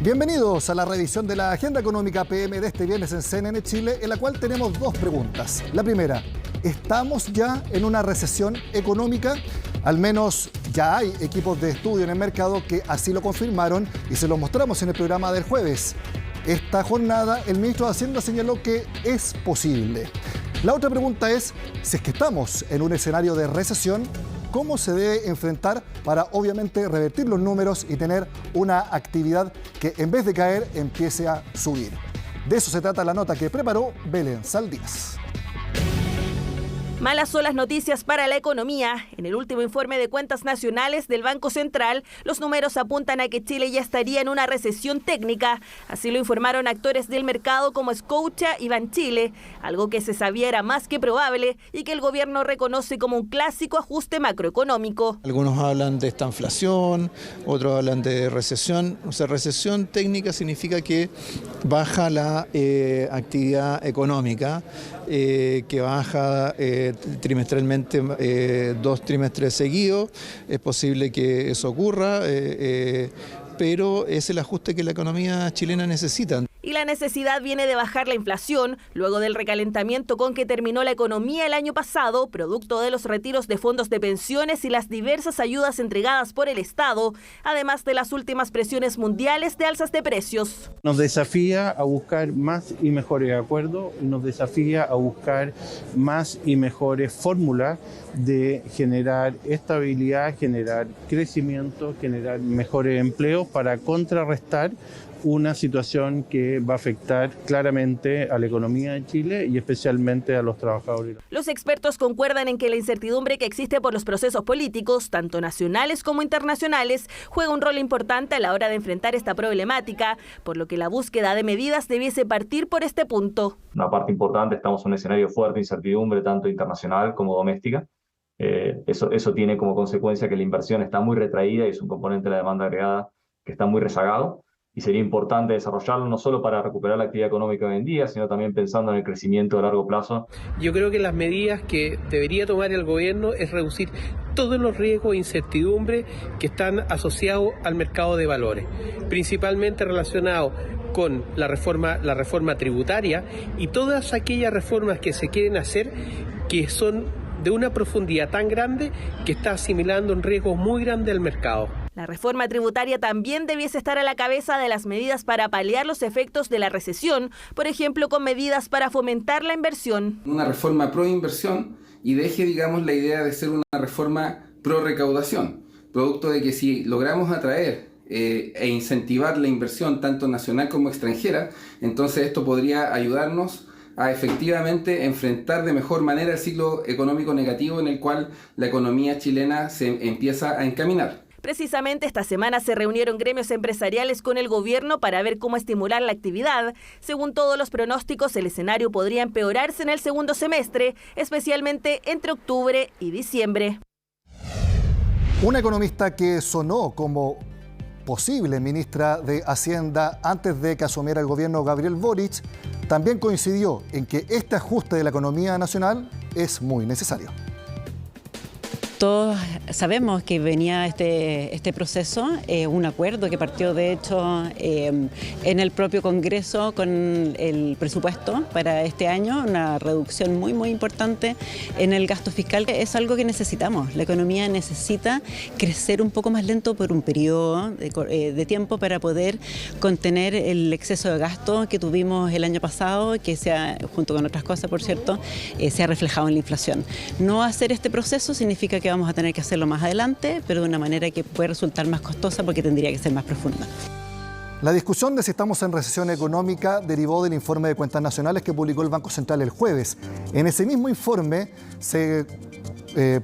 Bienvenidos a la revisión de la Agenda Económica PM de este viernes en CNN Chile, en la cual tenemos dos preguntas. La primera, ¿estamos ya en una recesión económica? Al menos ya hay equipos de estudio en el mercado que así lo confirmaron y se lo mostramos en el programa del jueves. Esta jornada el ministro de Hacienda señaló que es posible. La otra pregunta es, si es que estamos en un escenario de recesión, ¿cómo se debe enfrentar para obviamente revertir los números y tener una actividad que en vez de caer empiece a subir? De eso se trata la nota que preparó Belén Saldías. Malas son las noticias para la economía. En el último informe de cuentas nacionales del Banco Central, los números apuntan a que Chile ya estaría en una recesión técnica. Así lo informaron actores del mercado como Scotia y Banchile, algo que se sabía era más que probable y que el gobierno reconoce como un clásico ajuste macroeconómico. Algunos hablan de esta inflación, otros hablan de recesión. O sea, recesión técnica significa que baja la actividad económica, que baja trimestralmente 2 trimestres seguidos. Es posible que eso ocurra, pero es el ajuste que la economía chilena necesita. Y la necesidad viene de bajar la inflación, luego del recalentamiento con que terminó la economía el año pasado, producto de los retiros de fondos de pensiones y las diversas ayudas entregadas por el Estado, además de las últimas presiones mundiales de alzas de precios. Nos desafía a buscar más y mejores acuerdos, nos desafía a buscar más y mejores fórmulas de generar estabilidad, generar crecimiento, generar mejores empleos para contrarrestar una situación que va a afectar claramente a la economía de Chile y especialmente a los trabajadores. Los expertos concuerdan en que la incertidumbre que existe por los procesos políticos, tanto nacionales como internacionales, juega un rol importante a la hora de enfrentar esta problemática, por lo que la búsqueda de medidas debiese partir por este punto. Una parte importante, estamos en un escenario fuerte de incertidumbre, tanto internacional como doméstica. Eso tiene como consecuencia que la inversión está muy retraída y es un componente de la demanda agregada que está muy rezagado. Y sería importante desarrollarlo no solo para recuperar la actividad económica hoy en día, sino también pensando en el crecimiento a largo plazo. Yo creo que las medidas que debería tomar el gobierno es reducir todos los riesgos e incertidumbre que están asociados al mercado de valores, principalmente relacionados con la reforma tributaria y todas aquellas reformas que se quieren hacer que son de una profundidad tan grande que está asimilando un riesgo muy grande al mercado. La reforma tributaria también debiese estar a la cabeza de las medidas para paliar los efectos de la recesión, por ejemplo, con medidas para fomentar la inversión. Una reforma pro inversión y deje, digamos, la idea de ser una reforma pro recaudación, producto de que si logramos atraer e incentivar la inversión tanto nacional como extranjera, entonces esto podría ayudarnos a efectivamente enfrentar de mejor manera el ciclo económico negativo en el cual la economía chilena se empieza a encaminar. Precisamente esta semana se reunieron gremios empresariales con el gobierno para ver cómo estimular la actividad. Según todos los pronósticos, el escenario podría empeorarse en el segundo semestre, especialmente entre octubre y diciembre. Una economista que sonó como posible ministra de Hacienda antes de que asumiera el gobierno Gabriel Boric, también coincidió en que este ajuste de la economía nacional es muy necesario. Todos sabemos que venía este proceso, un acuerdo que partió de hecho en el propio Congreso con el presupuesto para este año, una reducción muy importante en el gasto fiscal. Es algo que necesitamos, la economía necesita crecer un poco más lento por un periodo de tiempo para poder contener el exceso de gasto que tuvimos el año pasado, que junto con otras cosas, por cierto, se ha reflejado en la inflación. No hacer este proceso significa que vamos a tener que hacerlo más adelante, pero de una manera que puede resultar más costosa porque tendría que ser más profunda. La discusión de si estamos en recesión económica derivó del informe de cuentas nacionales que publicó el Banco Central el jueves. En ese mismo informe se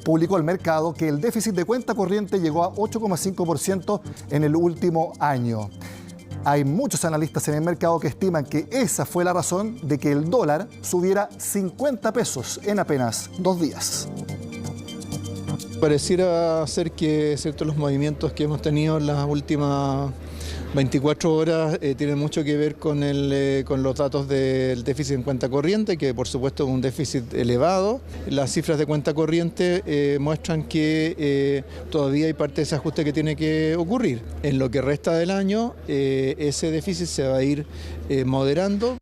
publicó al mercado que el déficit de cuenta corriente llegó a 8,5% en el último año. Hay muchos analistas en el mercado que estiman que esa fue la razón de que el dólar subiera 50 pesos en apenas 2 días. Pareciera ser que, excepto los movimientos que hemos tenido en las últimas 24 horas tiene mucho que ver con los datos del déficit en cuenta corriente, que por supuesto es un déficit elevado. Las cifras de cuenta corriente muestran que todavía hay parte de ese ajuste que tiene que ocurrir. En lo que resta del año, ese déficit se va a ir moderando.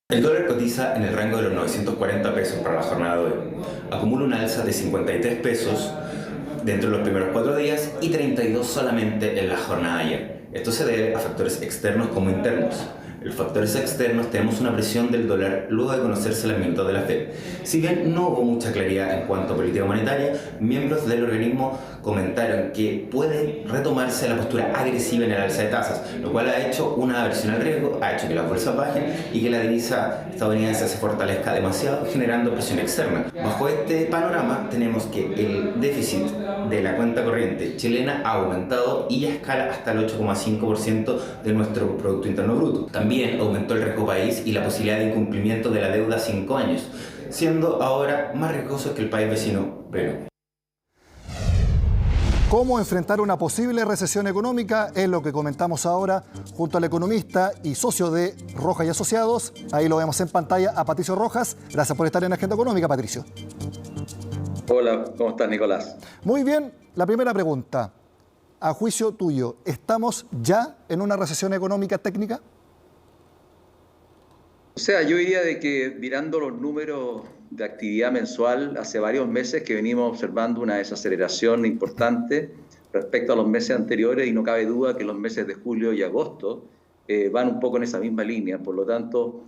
El dólar cotiza en el rango de los 940 pesos para la jornada de hoy. Acumula una alza de 53 pesos dentro de los primeros 4 días y 32 solamente en la jornada de ayer. Esto se debe a factores externos como internos. En los factores externos tenemos una presión del dólar luego de conocerse las minutos de la FED. Si bien no hubo mucha claridad en cuanto a política monetaria, miembros del organismo comentaron que puede retomarse la postura agresiva en el alza de tasas, lo cual ha hecho una aversión al riesgo, ha hecho que las bolsas bajen y que la divisa estadounidense se fortalezca demasiado, generando presión externa. Bajo este panorama tenemos que el déficit de la cuenta corriente chilena ha aumentado y ya escala hasta el 8,5% de nuestro Producto Interno Bruto. También aumentó el riesgo país y la posibilidad de incumplimiento de la deuda a 5 años, siendo ahora más riesgoso que el país vecino Perú. ¿Cómo enfrentar una posible recesión económica? Es lo que comentamos ahora junto al economista y socio de Rojas y Asociados. Ahí lo vemos en pantalla a Patricio Rojas. Gracias por estar en Agenda Económica, Patricio. Hola, ¿cómo estás, Nicolás? Muy bien, la primera pregunta. A juicio tuyo, ¿estamos ya en una recesión económica técnica? O sea, yo diría de que mirando los números de actividad mensual, hace varios meses que venimos observando una desaceleración importante respecto a los meses anteriores y no cabe duda que los meses de julio y agosto van un poco en esa misma línea. Por lo tanto,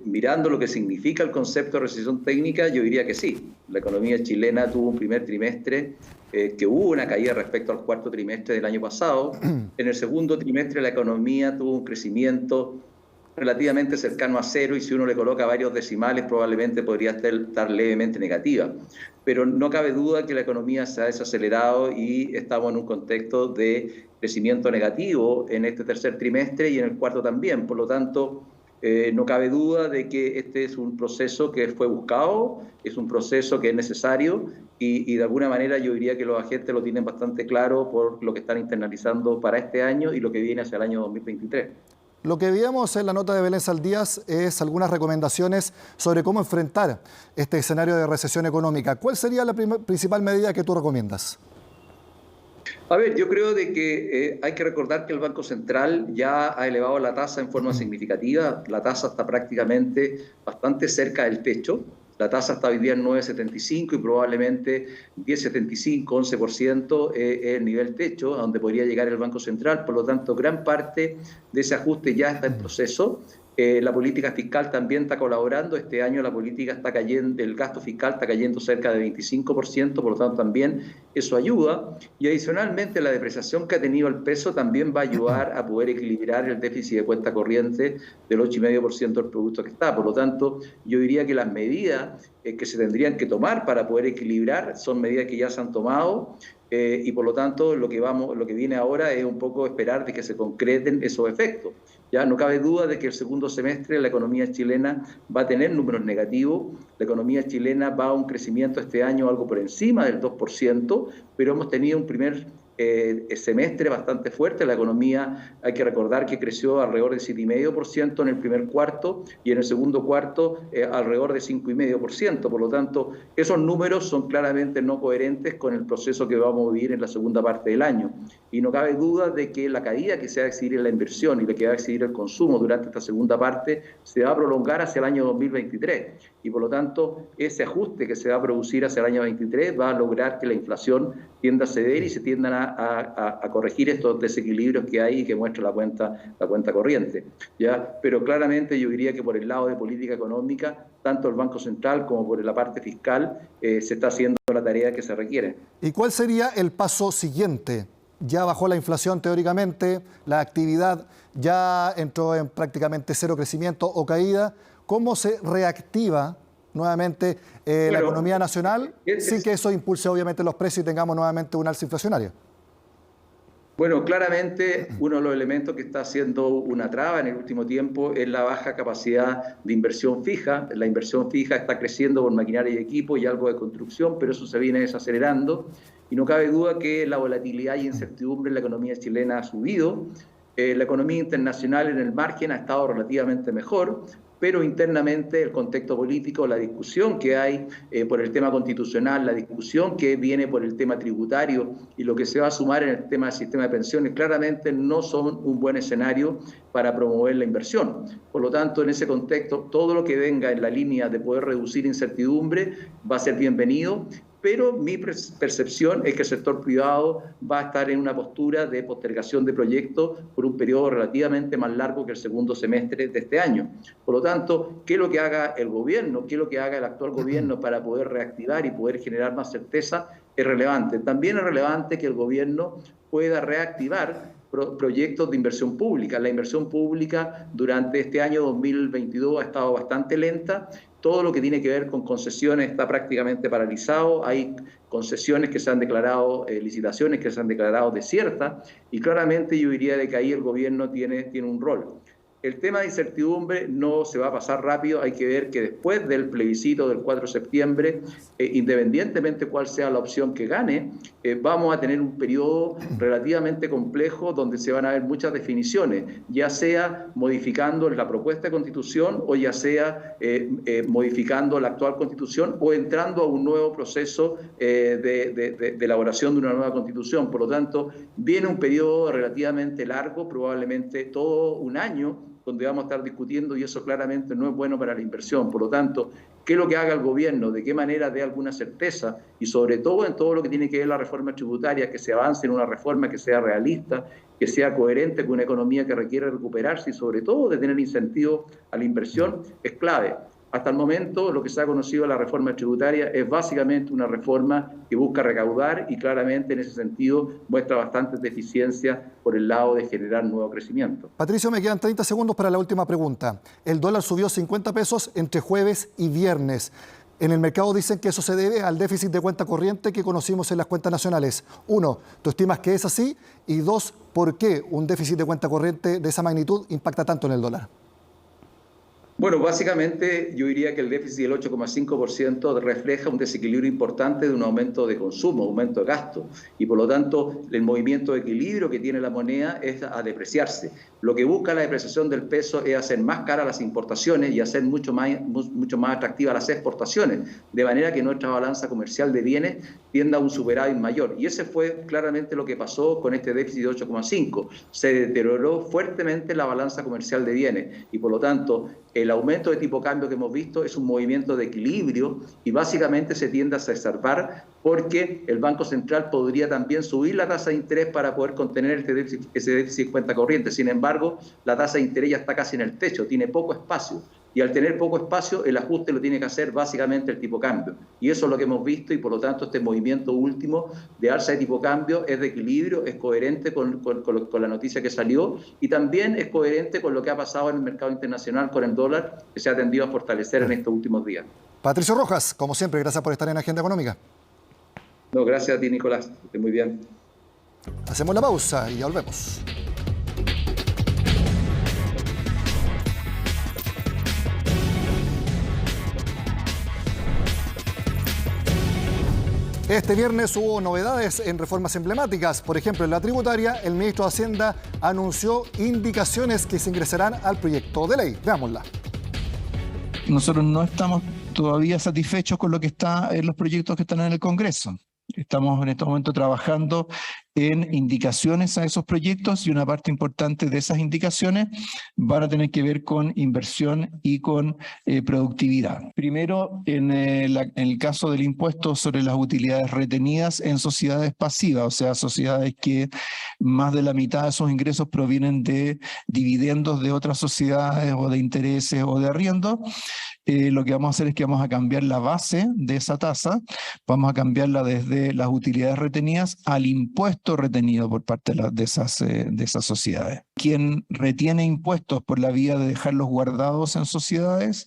mirando lo que significa el concepto de recesión técnica, yo diría que sí. La economía chilena tuvo un primer trimestre que hubo una caída respecto al cuarto trimestre del año pasado. En el segundo trimestre la economía tuvo un crecimiento relativamente cercano a cero y si uno le coloca varios decimales probablemente podría estar levemente negativa. Pero no cabe duda que la economía se ha desacelerado y estamos en un contexto de crecimiento negativo en este tercer trimestre y en el cuarto también. Por lo tanto, no cabe duda de que este es un proceso que fue buscado, es un proceso que es necesario y de alguna manera yo diría que los agentes lo tienen bastante claro por lo que están internalizando para este año y lo que viene hacia el año 2023. Lo que veíamos en la nota de Belén Saldías es algunas recomendaciones sobre cómo enfrentar este escenario de recesión económica. ¿Cuál sería la principal medida que tú recomiendas? A ver, yo creo de que hay que recordar que el Banco Central ya ha elevado la tasa en forma significativa. La tasa está prácticamente bastante cerca del techo. La tasa está hoy día en 9,75 y probablemente 10,75, 11% es el nivel techo a donde podría llegar el Banco Central. Por lo tanto, gran parte de ese ajuste ya está en proceso. La política fiscal también está colaborando. Este año la política está cayendo, el gasto fiscal está cayendo cerca de 25%, por lo tanto también eso ayuda. Y adicionalmente la depreciación que ha tenido el peso también va a ayudar a poder equilibrar el déficit de cuenta corriente del 8,5% del producto que está. Por lo tanto, yo diría que las medidas que se tendrían que tomar para poder equilibrar son medidas que ya se han tomado. Y por lo tanto lo que viene ahora es un poco esperar de que se concreten esos efectos. Ya no cabe duda de que el segundo semestre la economía chilena va a tener números negativos. La economía chilena va a un crecimiento este año algo por encima del 2%, pero hemos tenido un primer semestre bastante fuerte. La economía, hay que recordar que creció alrededor de 7,5% en el primer cuarto y en el segundo cuarto alrededor de 5,5%. Por lo tanto, esos números son claramente no coherentes con el proceso que vamos a vivir en la segunda parte del año. Y no cabe duda de que la caída que se va a exhibir en la inversión y la que va a exhibir el consumo durante esta segunda parte se va a prolongar hacia el año 2023. Y por lo tanto, ese ajuste que se va a producir hacia el año 2023 va a lograr que la inflación tienda a ceder y se tiendan a corregir estos desequilibrios que hay y que muestra la cuenta corriente. ¿Ya? Pero claramente yo diría que por el lado de política económica, tanto el Banco Central como por la parte fiscal, se está haciendo la tarea que se requiere. ¿Y cuál sería el paso siguiente? Ya bajó la inflación teóricamente, la actividad ya entró en prácticamente cero crecimiento o caída. ¿Cómo se reactiva nuevamente la economía nacional sin que eso impulse obviamente los precios y tengamos nuevamente una alza inflacionaria? Bueno, claramente uno de los elementos que está haciendo una traba en el último tiempo es la baja capacidad de inversión fija. La inversión fija está creciendo por maquinaria y equipo y algo de construcción, pero eso se viene desacelerando. Y no cabe duda que la volatilidad y incertidumbre en la economía chilena ha subido. La economía internacional en el margen ha estado relativamente mejor, pero internamente el contexto político, la discusión que hay por el tema constitucional, la discusión que viene por el tema tributario y lo que se va a sumar en el tema del sistema de pensiones, claramente no son un buen escenario para promover la inversión. Por lo tanto, en ese contexto, todo lo que venga en la línea de poder reducir incertidumbre va a ser bienvenido, pero mi percepción es que el sector privado va a estar en una postura de postergación de proyectos por un periodo relativamente más largo que el segundo semestre de este año. Por lo tanto, ¿qué es lo que haga el gobierno? ¿Qué es lo que haga el actual gobierno para poder reactivar y poder generar más certeza? Es relevante. También es relevante que el gobierno pueda reactivar proyectos de inversión pública. La inversión pública durante este año 2022 ha estado bastante lenta. Todo lo que tiene que ver con concesiones está prácticamente paralizado. Hay concesiones que se han declarado, licitaciones que se han declarado desiertas, y claramente yo diría de que ahí el gobierno tiene un rol. El tema de incertidumbre no se va a pasar rápido. Hay que ver que después del plebiscito del 4 de septiembre, independientemente cuál sea la opción que gane, vamos a tener un periodo relativamente complejo donde se van a ver muchas definiciones, ya sea modificando la propuesta de constitución o ya sea modificando la actual constitución o entrando a un nuevo proceso de elaboración de una nueva constitución. Por lo tanto, viene un periodo relativamente largo, probablemente todo un año, donde vamos a estar discutiendo, y eso claramente no es bueno para la inversión. Por lo tanto, ¿qué es lo que haga el gobierno? ¿De qué manera dé alguna certeza? Y sobre todo en todo lo que tiene que ver la reforma tributaria, que se avance en una reforma que sea realista, que sea coherente con una economía que requiere recuperarse y sobre todo de tener incentivo a la inversión, es clave. Hasta el momento, lo que se ha conocido de la reforma tributaria es básicamente una reforma que busca recaudar y claramente en ese sentido muestra bastantes deficiencias por el lado de generar nuevo crecimiento. Patricio, me quedan 30 segundos para la última pregunta. El dólar subió 50 pesos entre jueves y viernes. En el mercado dicen que eso se debe al déficit de cuenta corriente que conocimos en las cuentas nacionales. 1, ¿tú estimas que es así? Y 2, ¿por qué un déficit de cuenta corriente de esa magnitud impacta tanto en el dólar? Bueno, básicamente yo diría que el déficit del 8,5% refleja un desequilibrio importante de un aumento de consumo, aumento de gasto, y por lo tanto el movimiento de equilibrio que tiene la moneda es a depreciarse. Lo que busca la depreciación del peso es hacer más caras las importaciones y hacer mucho más atractivas las exportaciones, de manera que nuestra balanza comercial de bienes tienda a un superávit mayor. Y ese fue claramente lo que pasó con este déficit de 8,5. Se deterioró fuertemente la balanza comercial de bienes y por lo tanto el aumento de tipo cambio que hemos visto es un movimiento de equilibrio y básicamente se tiende a exacerbar porque el Banco Central podría también subir la tasa de interés para poder contener ese déficit de cuenta corriente. Sin embargo, la tasa de interés ya está casi en el techo, tiene poco espacio. Y al tener poco espacio, el ajuste lo tiene que hacer básicamente el tipo cambio. Y eso es lo que hemos visto y por lo tanto este movimiento último de alza de tipo cambio es de equilibrio, es coherente con la noticia que salió y también es coherente con lo que ha pasado en el mercado internacional con el dólar que se ha tendido a fortalecer en estos últimos días. Patricio Rojas, como siempre, gracias por estar en Agenda Económica. No, gracias a ti, Nicolás. Muy bien. Hacemos la pausa y ya volvemos. Este viernes hubo novedades en reformas emblemáticas. Por ejemplo, en la tributaria, el ministro de Hacienda anunció indicaciones que se ingresarán al proyecto de ley. Veámosla. Nosotros no estamos todavía satisfechos con lo que está en los proyectos que están en el Congreso. Estamos en este momento trabajando en indicaciones a esos proyectos y una parte importante de esas indicaciones van a tener que ver con inversión y con productividad. Primero, en el caso del impuesto sobre las utilidades retenidas en sociedades pasivas, o sea, sociedades que más de la mitad de sus ingresos provienen de dividendos de otras sociedades o de intereses o de arriendo. Lo que vamos a hacer es que vamos a cambiar la base de esa tasa, vamos a cambiarla desde las utilidades retenidas al impuesto retenido por parte de esas sociedades. Quien retiene impuestos por la vía de dejarlos guardados en sociedades,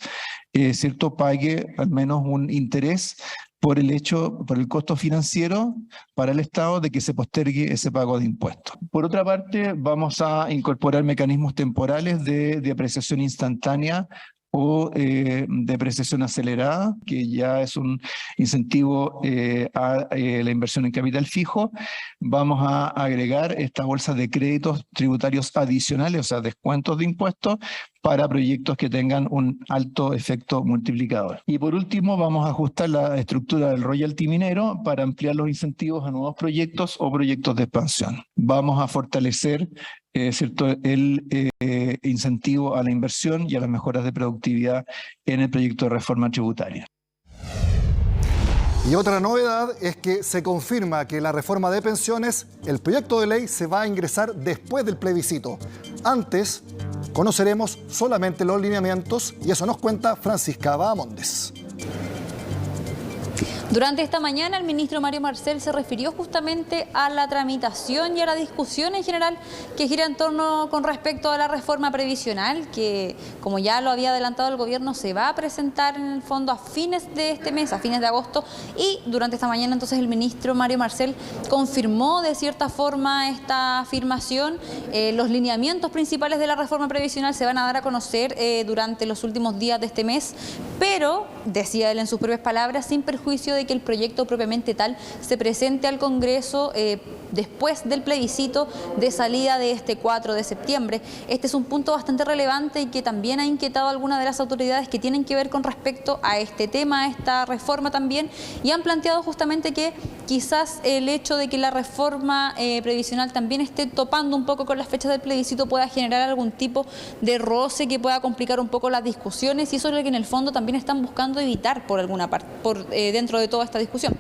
¿cierto?, pague al menos un interés por el costo financiero para el Estado de que se postergue ese pago de impuestos. Por otra parte, vamos a incorporar mecanismos temporales de apreciación instantánea o depreciación acelerada, que ya es un incentivo a la inversión en capital fijo. Vamos a agregar esta bolsa de créditos tributarios adicionales, o sea, descuentos de impuestos, para proyectos que tengan un alto efecto multiplicador. Y por último, vamos a ajustar la estructura del royalty minero para ampliar los incentivos a nuevos proyectos o proyectos de expansión. Vamos a fortalecer el incentivo a la inversión y a las mejoras de productividad en el proyecto de reforma tributaria. Y otra novedad es que se confirma que la reforma de pensiones, el proyecto de ley se va a ingresar después del plebiscito. Antes conoceremos solamente los lineamientos y eso nos cuenta Francisca Bahamondes. Durante esta mañana el ministro Mario Marcel se refirió justamente a la tramitación y a la discusión en general que gira en torno con respecto a la reforma previsional, que como ya lo había adelantado el gobierno se va a presentar en el fondo a fines de este mes, a fines de agosto, y durante esta mañana entonces el ministro Mario Marcel confirmó de cierta forma esta afirmación. Los lineamientos principales de la reforma previsional se van a dar a conocer durante los últimos días de este mes, pero, decía él en sus propias palabras, sin perjuicio de que el proyecto propiamente tal se presente al Congreso después del plebiscito de salida de este 4 de septiembre. Este es un punto bastante relevante y que también ha inquietado a algunas de las autoridades que tienen que ver con respecto a este tema, a esta reforma también, y han planteado justamente que quizás el hecho de que la reforma previsional también esté topando un poco con las fechas del plebiscito pueda generar algún tipo de roce que pueda complicar un poco las discusiones, y eso es lo que en el fondo también están buscando evitar por alguna parte, dentro de toda esta discusión.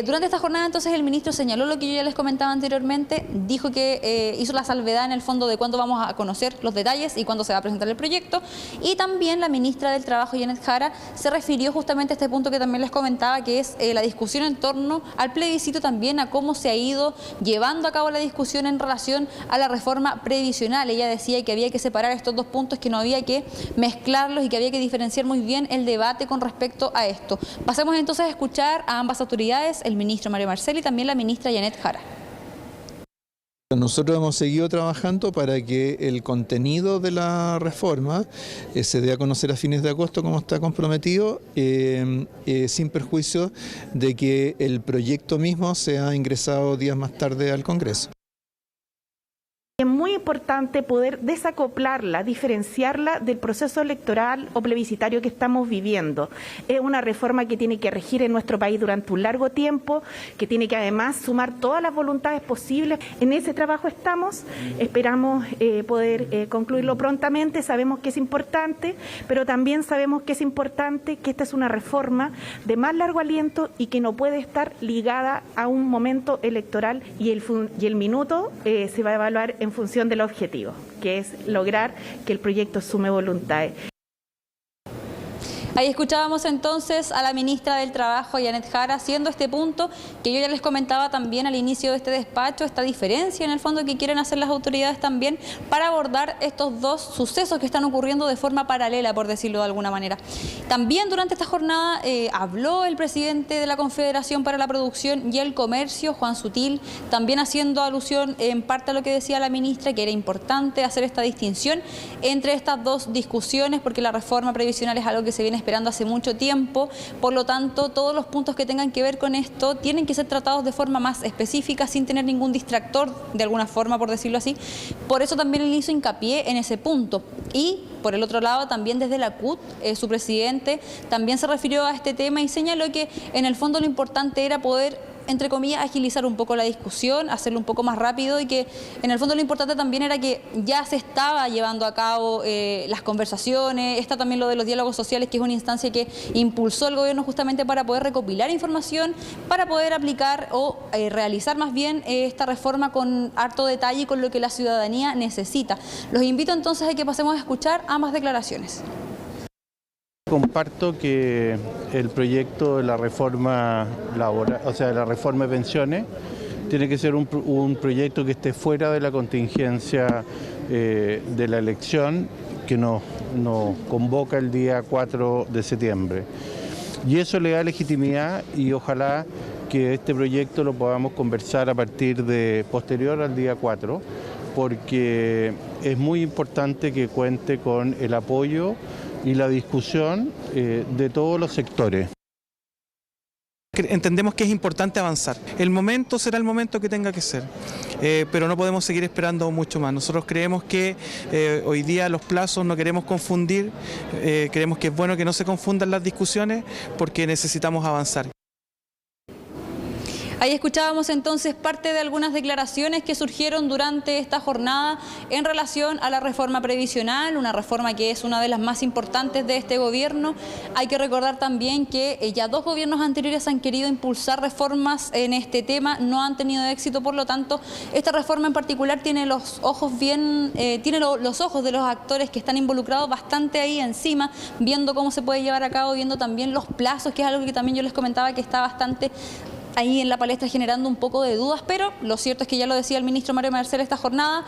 Durante esta jornada entonces el ministro señaló lo que yo ya les comentaba anteriormente, dijo que hizo la salvedad en el fondo de cuándo vamos a conocer los detalles y cuándo se va a presentar el proyecto, y también la ministra del Trabajo, Janet Jara, se refirió justamente a este punto que también les comentaba, que es la discusión en torno al plebiscito, también a cómo se ha ido llevando a cabo la discusión en relación a la reforma previsional. Ella decía que había que separar estos dos puntos, que no había que mezclarlos y que había que diferenciar muy bien el debate con respecto a esto. Pasemos entonces a escuchar a ambas autoridades, el ministro Mario Marcel y también la ministra Janet Jara. Nosotros hemos seguido trabajando para que el contenido de la reforma se dé a conocer a fines de agosto, como está comprometido, sin perjuicio de que el proyecto mismo sea ingresado días más tarde al Congreso. Es muy importante poder desacoplarla, diferenciarla del proceso electoral o plebiscitario que estamos viviendo. Es una reforma que tiene que regir en nuestro país durante un largo tiempo, que tiene que además sumar todas las voluntades posibles. En ese trabajo estamos, esperamos poder concluirlo prontamente. Sabemos que es importante, pero también sabemos que es importante que esta es una reforma de más largo aliento y que no puede estar ligada a un momento electoral, y el minuto se va a evaluar en función del objetivo, que es lograr que el proyecto sume voluntades. Ahí escuchábamos entonces a la ministra del Trabajo, Janet Jara, haciendo este punto que yo ya les comentaba también al inicio de este despacho, esta diferencia en el fondo que quieren hacer las autoridades también para abordar estos dos sucesos que están ocurriendo de forma paralela, por decirlo de alguna manera. También durante esta jornada habló el presidente de la Confederación para la Producción y el Comercio, Juan Sutil, también haciendo alusión en parte a lo que decía la ministra, que era importante hacer esta distinción entre estas dos discusiones, porque la reforma previsional es algo que se viene esperando hace mucho tiempo, por lo tanto todos los puntos que tengan que ver con esto tienen que ser tratados de forma más específica, sin tener ningún distractor de alguna forma, por decirlo así. Por eso también él hizo hincapié en ese punto. Y por el otro lado, también desde la CUT, su presidente también se refirió a este tema y señaló que en el fondo lo importante era poder, entre comillas, agilizar un poco la discusión, hacerlo un poco más rápido, y que en el fondo lo importante también era que ya se estaba llevando a cabo las conversaciones. Está también lo de los diálogos sociales, que es una instancia que impulsó el gobierno justamente para poder recopilar información, para poder aplicar o realizar más bien esta reforma con harto detalle y con lo que la ciudadanía necesita. Los invito entonces a que pasemos a escuchar ambas declaraciones. Comparto que el proyecto de la reforma laboral, o sea, de la reforma de pensiones, tiene que ser un proyecto que esté fuera de la contingencia de la elección que nos convoca el día 4 de septiembre. Y eso le da legitimidad y ojalá que este proyecto lo podamos conversar a partir de posterior al día 4, porque es muy importante que cuente con el apoyo y la discusión de todos los sectores. Entendemos que es importante avanzar. El momento será el momento que tenga que ser, pero no podemos seguir esperando mucho más. Nosotros creemos que hoy día los plazos no queremos confundir, creemos que es bueno que no se confundan las discusiones porque necesitamos avanzar. Ahí escuchábamos entonces parte de algunas declaraciones que surgieron durante esta jornada en relación a la reforma previsional, una reforma que es una de las más importantes de este gobierno. Hay que recordar también que ya 2 gobiernos anteriores han querido impulsar reformas en este tema, no han tenido éxito, por lo tanto, esta reforma en particular tiene los ojos los ojos de los actores que están involucrados bastante ahí encima, viendo cómo se puede llevar a cabo, viendo también los plazos, que es algo que también yo les comentaba que está bastante ahí en la palestra generando un poco de dudas, pero lo cierto es que ya lo decía el ministro Mario Marcel esta jornada,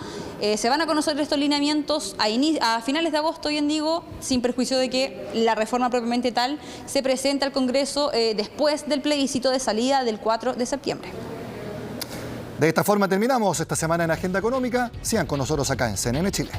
se van a conocer estos lineamientos a finales de agosto, bien digo, sin perjuicio de que la reforma propiamente tal se presente al Congreso después del plebiscito de salida del 4 de septiembre. De esta forma terminamos esta semana en Agenda Económica. Sigan con nosotros acá en CNN Chile.